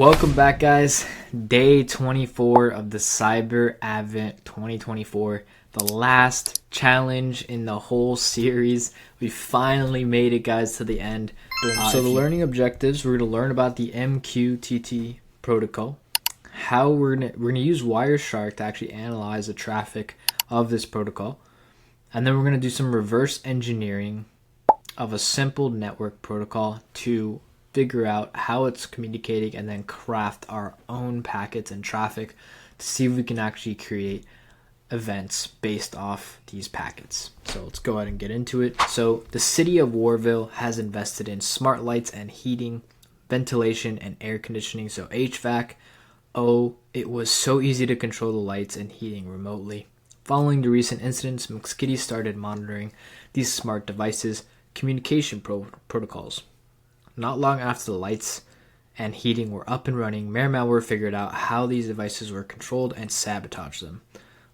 Welcome back, guys. Day 24 of the Cyber Advent 2024, the last challenge in the whole series. We finally made it, guys, to the end. So the learning objectives, we're going to learn about the MQTT protocol, how we're gonna use Wireshark to actually analyze the traffic of this protocol, and then we're going to do some reverse engineering of a simple network protocol to figure out how it's communicating and then craft our own packets and traffic to see if we can actually create events based off these packets. So let's go ahead and get into it. So the city of Warville has invested in smart lights and heating, ventilation and air conditioning, so HVAC. Oh, it was so easy to control the lights and heating remotely. Following the recent incidents, MQTT started monitoring these smart devices' communication protocols. Not long after the lights and heating were up and running, Malware figured out how these devices were controlled and sabotaged them.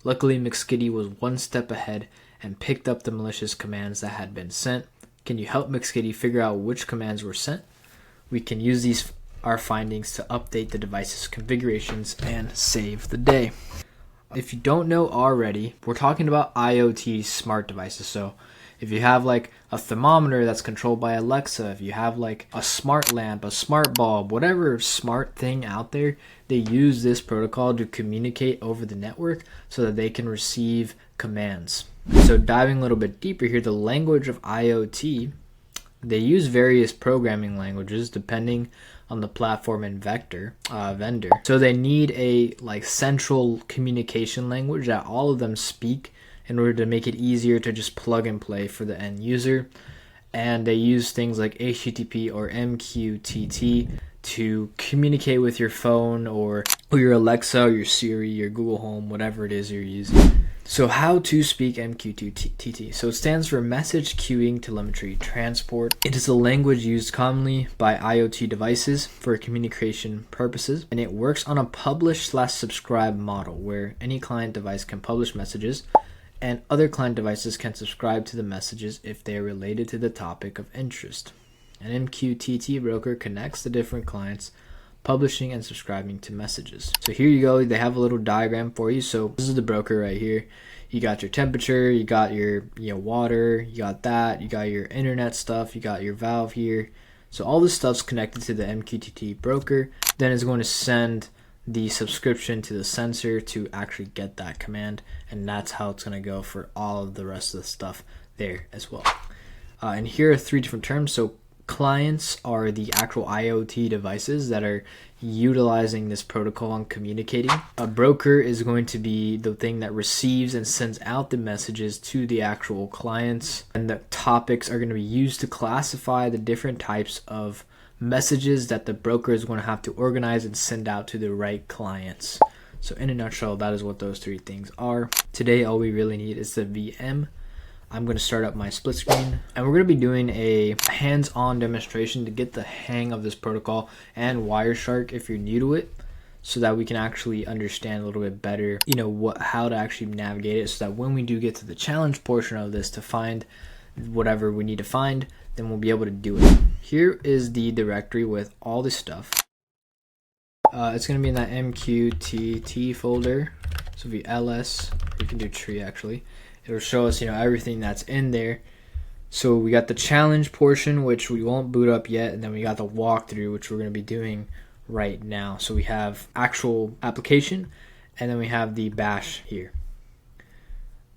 Luckily, MQTT was one step ahead and picked up the malicious commands that had been sent. Can you help MQTT figure out which commands were sent? We can use our findings to update the device's configurations and save the day. If you don't know already, we're talking about IoT smart devices. So if you have like a thermometer that's controlled by Alexa, if you have like a smart lamp, a smart bulb, whatever smart thing out there, they use this protocol to communicate over the network so that they can receive commands. So diving a little bit deeper here, the language of IoT, they use various programming languages depending on the platform and vendor. So they need a like central communication language that all of them speak in order to make it easier to just plug and play for the end user. And they use things like HTTP or MQTT to communicate with your phone or your Alexa, or your Siri, your Google Home, whatever it is you're using. So how to speak MQTT. So it stands for Message Queuing Telemetry Transport. It is a language used commonly by IoT devices for communication purposes, and it works on a publish/subscribe model where any client device can publish messages and other client devices can subscribe to the messages if they are related to the topic of interest. An MQTT broker connects the different clients publishing and subscribing to messages. So here you go, they have a little diagram for you. So this is the broker right here. You got your temperature, you got your water, you got that, you got your internet stuff, you got your valve here. So all this stuff's connected to the MQTT broker. Then it's going to send the subscription to the sensor to actually get that command, and that's how it's going to go for all of the rest of the stuff there as well. And here are three different terms. So clients are the actual IoT devices that are utilizing this protocol and communicating. A broker is going to be the thing that receives and sends out the messages to the actual clients, and the topics are going to be used to classify the different types of messages that the broker is going to have to organize and send out to the right clients. So in a nutshell, that is what those three things are. Today, all we really need is the VM. I'm going to start up my split screen, and we're going to be doing a hands-on demonstration to get the hang of this protocol and Wireshark if you're new to it, so that we can actually understand a little bit better, how to actually navigate it, so that when we do get to the challenge portion of this to find whatever we need to find, then we'll be able to do it. Here is the directory with all this stuff. It's going to be in that MQTT folder. So if you ls, you can do tree actually. It'll show us, everything that's in there. So we got the challenge portion, which we won't boot up yet, and then we got the walkthrough, which we're going to be doing right now. So we have actual application, and then we have the bash here.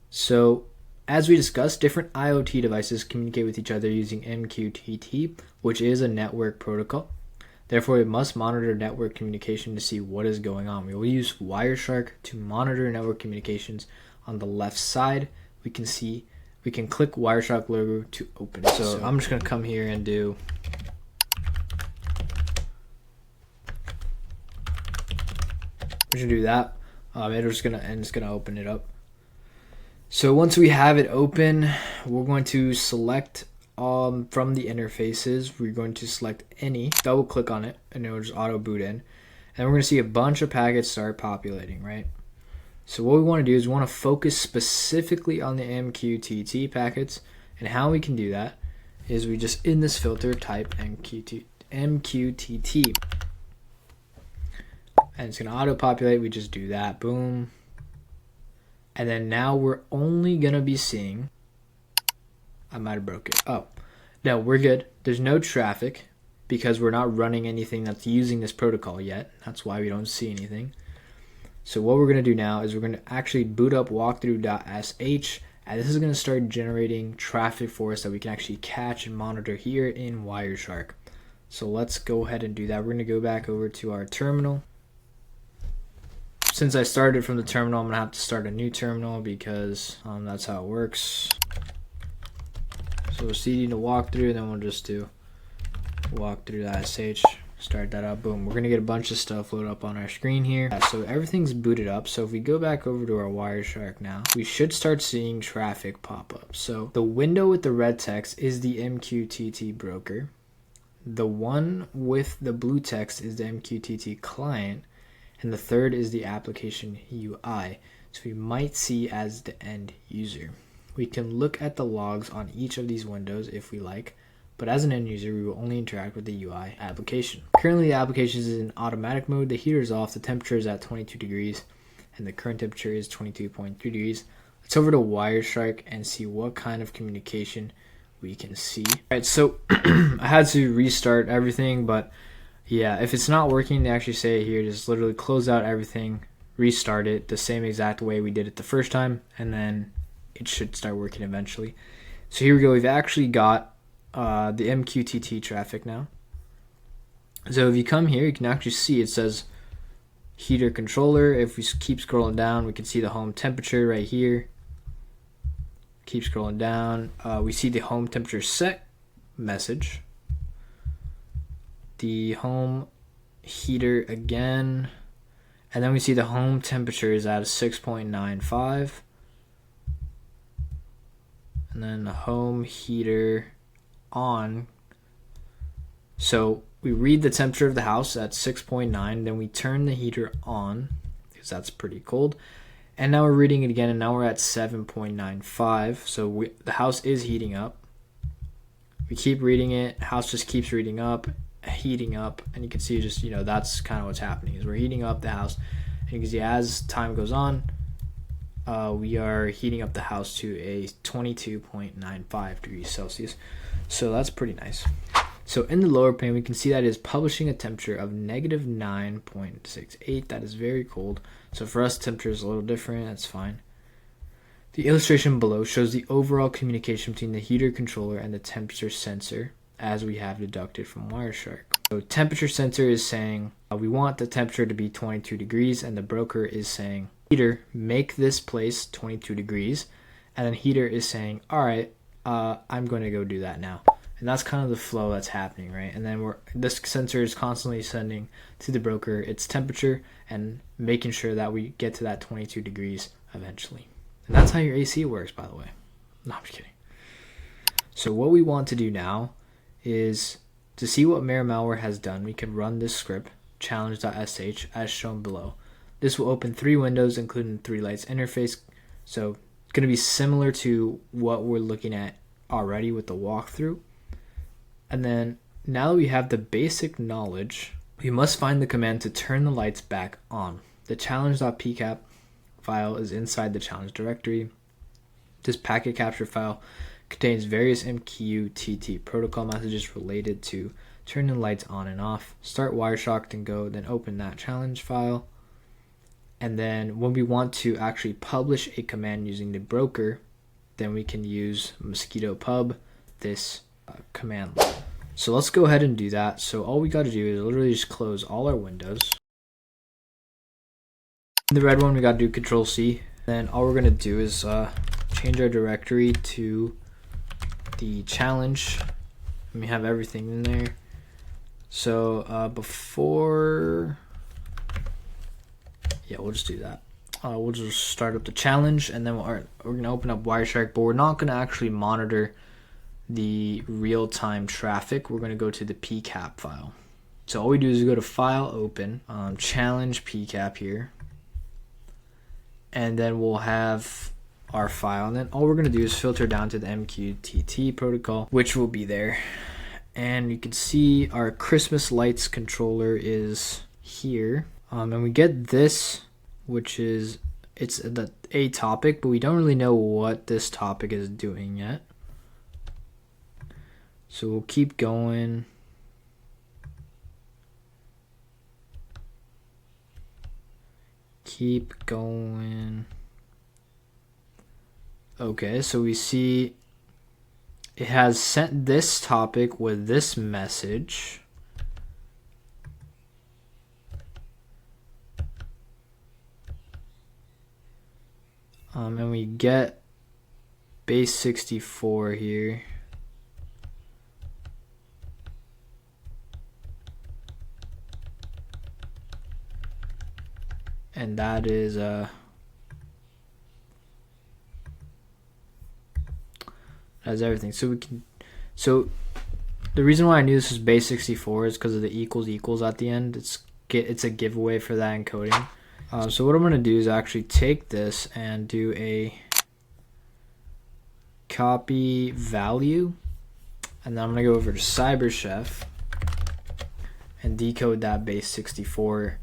So as we discussed, different IoT devices communicate with each other using MQTT, which is a network protocol. Therefore, it must monitor network communication to see what is going on. We will use Wireshark to monitor network communications. On the left side, we can click Wireshark logo to open it. So I'm just going to come here and do that. It's going to open it up. So once we have it open, we're going to select from the interfaces, we're going to select any, double click on it, and it will just auto boot in. And we're going to see a bunch of packets start populating, right? So what we want to do is we want to focus specifically on the MQTT packets, and how we can do that is we just, in this filter, type MQTT. and it's gonna auto populate. We just do that, boom. And then now we're only gonna be seeing, I might have broke it. Oh, no, we're good. There's no traffic because we're not running anything that's using this protocol yet. That's why we don't see anything. So what we're gonna do now is we're gonna actually boot up walkthrough.sh, and this is gonna start generating traffic for us that we can actually catch and monitor here in Wireshark. So let's go ahead and do that. We're gonna go back over to our terminal. Since I started from the terminal, I'm gonna have to start a new terminal because that's how it works. So we're cd to walkthrough, and then we'll just do walkthrough.sh. Start that up, boom. We're gonna get a bunch of stuff load up on our screen here. So everything's booted up. So if we go back over to our Wireshark now, we should start seeing traffic pop up. So the window with the red text is the MQTT broker. The one with the blue text is the MQTT client. And the third is the application UI. So we might see as the end user. We can look at the logs on each of these windows if we like, but as an end user, we will only interact with the UI application. Currently, the application is in automatic mode. The heater is off. The temperature is at 22 degrees, and the current temperature is 22.3 degrees. Let's over to Wireshark and see what kind of communication we can see. All right, so I had to restart everything, but yeah, if it's not working, they actually say here, just literally close out everything, restart it the same exact way we did it the first time, and then it should start working eventually. So here we go. We've actually got the MQTT traffic now. So if you come here, you can actually see it says heater controller. If we keep scrolling down, we can see the home temperature right here. Keep scrolling down. We see the home temperature set message. The home heater again. And then we see the home temperature is at a 6.95. And then the home heater on. So we read the temperature of the house at 6.9, then we turn the heater on because that's pretty cold. And now we're reading it again, and now we're at 7.95. So the house is heating up. We keep reading it. House just keeps reading up, heating up, and you can see just, that's kind of what's happening is we're heating up the house. And you can see as time goes on, we are heating up the house to a 22.95 degrees Celsius. So that's pretty nice. So in the lower pane, we can see that it is publishing a temperature of negative 9.68. That is very cold. So for us, temperature is a little different. That's fine. The illustration below shows the overall communication between the heater controller and the temperature sensor, as we have deducted from Wireshark. So temperature sensor is saying we want the temperature to be 22 degrees, and the broker is saying, heater, make this place 22 degrees. And then heater is saying, all right, I'm going to go do that now. And that's kind of the flow that's happening, right? And then this sensor is constantly sending to the broker its temperature and making sure that we get to that 22 degrees eventually. And that's how your AC works, by the way. No, I'm just kidding. So what we want to do now is to see what Malware has done. We can run this script, challenge.sh, as shown below. This will open 3 windows, including the 3 lights interface. So it's going to be similar to what we're looking at already with the walkthrough. And then now that we have the basic knowledge, we must find the command to turn the lights back on. The challenge.pcap file is inside the challenge directory. This packet capture file contains various MQTT protocol messages related to turning the lights on and off. Start Wireshark and go, then open that challenge file. And then when we want to actually publish a command using the broker, then we can use mosquito pub this command line. So let's go ahead and do that. So all we got to do is literally just close all our windows. In the red one, we got to do Control C. Then all we're going to do is change our directory to the challenge. And we have everything in there. So before, yeah, we'll just do that. We'll just start up the challenge, and then we're going to open up Wireshark, but we're not going to actually monitor the real-time traffic. We're going to go to the pcap file. So all we do is we go to File, Open, Challenge pcap here, and then we'll have our file. And then all we're going to do is filter down to the MQTT protocol, which will be there. And you can see our Christmas lights controller is here. And we get this, which is, it's a topic, but we don't really know what this topic is doing yet. So we'll keep going. Keep going. Okay, so we see it has sent this topic with this message. And we get base 64 here. And that is that's everything. So the reason why I knew this was base 64 is because of the equals at the end. It's a giveaway for that encoding. So what I'm going to do is actually take this and do a copy value, and then I'm going to go over to CyberChef and decode that base 64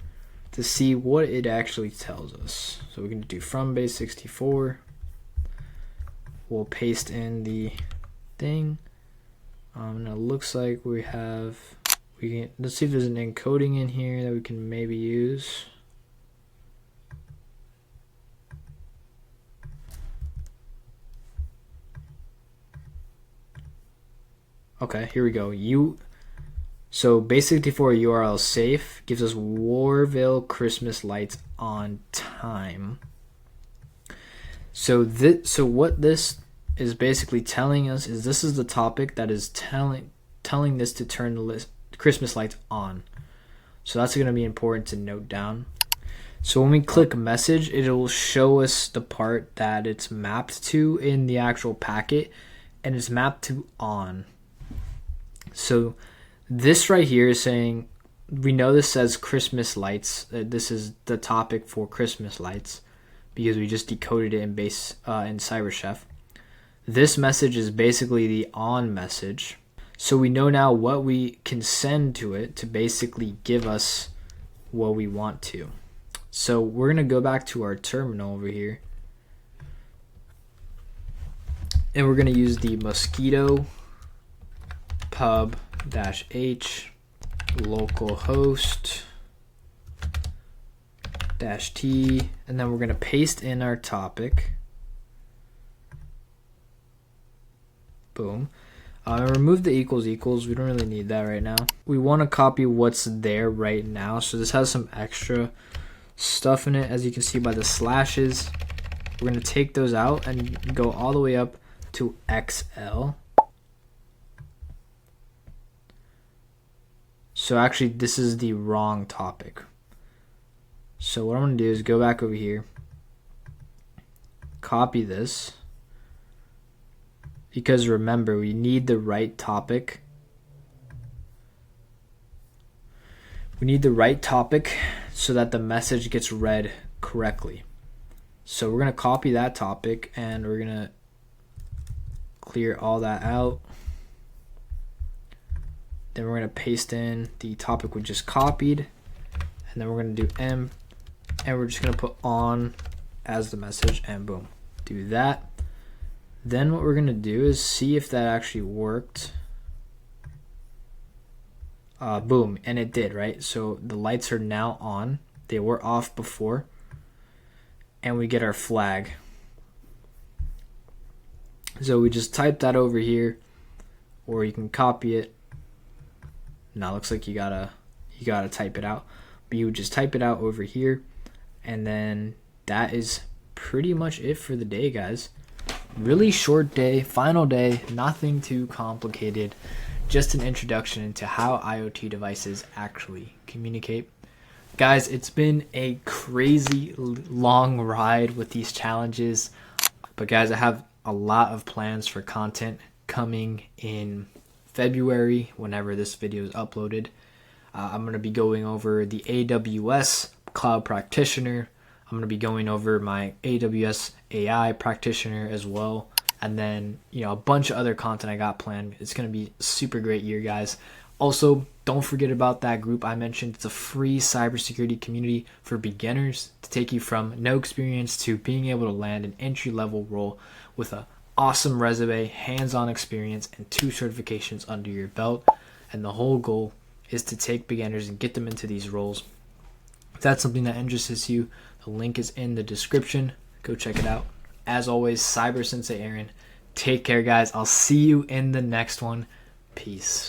to see what it actually tells us. So we can do from base 64. We'll paste in the thing. And it looks like let's see if there's an encoding in here that we can maybe use. Okay, here we go. So base 64 URL safe gives us Warville Christmas lights on time. So what this is basically telling us is this is the topic that is telling this to turn the Christmas lights on. So that's going to be important to note down. So when we click message, it will show us the part that it's mapped to in the actual packet, and it's mapped to on. So this right here is saying, we know this says Christmas lights. This is the topic for Christmas lights because we just decoded it in CyberChef. This message is basically the on message. So we know now what we can send to it to basically give us what we want to. So we're going to go back to our terminal over here. And we're going to use the mosquito pub-h localhost -t, and then we're going to paste in our topic. Boom. Remove the equals. We don't really need that right now. We want to copy what's there right now. So this has some extra stuff in it, as you can see by the slashes. We're going to take those out and go all the way up to XL. So actually this is the wrong topic. So what I'm going to do is go back over here, copy this, because remember, we need the right topic. We need the right topic so that the message gets read correctly. So we're going to copy that topic and we're going to clear all that out. Then we're going to paste in the topic we just copied, and then we're going to do M, and we're just going to put on as the message, and boom, do that. Then what we're going to do is see if that actually worked. Boom, and it did, right? So the lights are now on. They were off before, and we get our flag. So we just type that over here, or you can copy it. Now it looks like you gotta type it out, but you would just type it out over here, and then that is pretty much it for the day, guys. Really short day, final day, nothing too complicated, just an introduction into how IoT devices actually communicate. Guys, it's been a crazy long ride with these challenges, but guys, I have a lot of plans for content coming in February whenever this video is uploaded. I'm going to be going over the AWS Cloud Practitioner. I'm going to be going over my AWS AI Practitioner as well. And then, a bunch of other content I got planned. It's going to be a super great year, guys. Also, don't forget about that group I mentioned. It's a free cybersecurity community for beginners to take you from no experience to being able to land an entry-level role with an awesome resume, hands-on experience, and 2 certifications under your belt. And the whole goal is to take beginners and get them into these roles. If that's something that interests you, the link is in the description. Go check it out. As always, Cyber Sensei Aaron. Take care, guys. I'll see you in the next one. Peace.